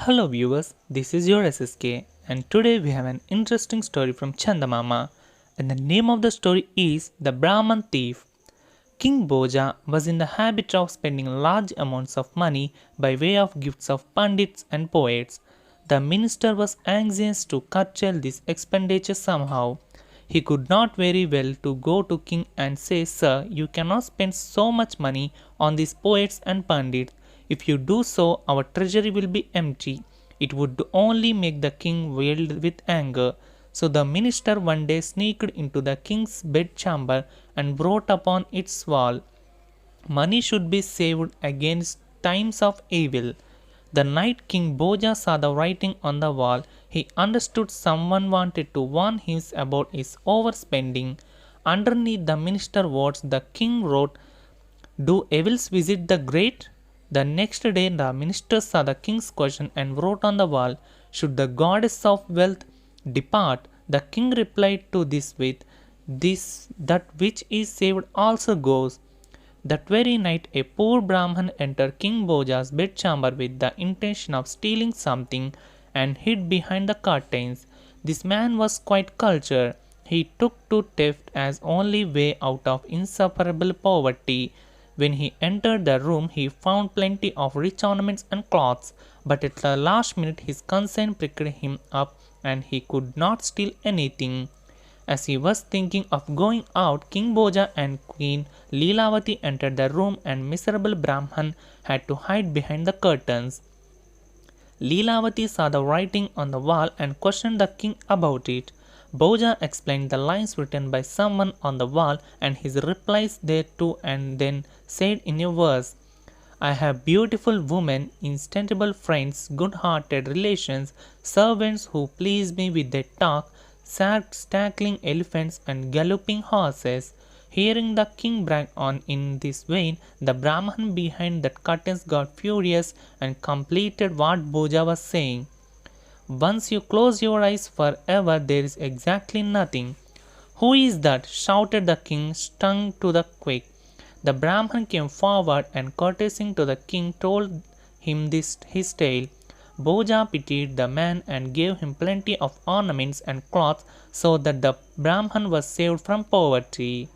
Hello viewers, this is your SSK and today we have an interesting story from Chandamama and the name of the story is The Brahman Thief. King Bhoja was in the habit of spending large amounts of money by way of gifts of pandits and poets. The minister was anxious to curtail this expenditure somehow. He could not very well to go to king and say, "Sir, you cannot spend so much money on these poets and pandits. If you do so, our treasury will be empty." It would only make the king wild with anger. So the minister one day sneaked into the king's bedchamber and wrote upon its wall, "Money should be saved against times of evil." The night King Bhoja saw the writing on the wall, he understood someone wanted to warn him about his overspending. Underneath the minister's words, the king wrote, "Do evils visit the great?" The next day, the minister saw the king's question and wrote on the wall, "Should the goddess of wealth depart?" The king replied to this with, "This that which is saved also goes." That very night, a poor Brahman entered King Bhoja's bedchamber with the intention of stealing something and hid behind the curtains. This man was quite cultured. He took to theft as only way out of insufferable poverty. When he entered the room, he found plenty of rich ornaments and cloths, but at the last minute his conscience pricked him up and he could not steal anything. As he was thinking of going out, King Bhoja and Queen Leelavati entered the room and miserable Brahman had to hide behind the curtains. Leelavati saw the writing on the wall and questioned the king about it. Bhoja explained the lines written by someone on the wall and his replies thereto and then said in a verse, "I have beautiful women, insatiable friends, good-hearted relations, servants who please me with their talk, staggering elephants and galloping horses." Hearing the king brag on in this vein, the Brahman behind the curtains got furious and completed what Bhoja was saying. "Once you close your eyes forever, there is exactly nothing." "Who is that?" shouted the king, stung to the quick. The Brahman came forward and courtesying to the king told him his tale. Bhoja pitied the man and gave him plenty of ornaments and cloths so that the Brahman was saved from poverty.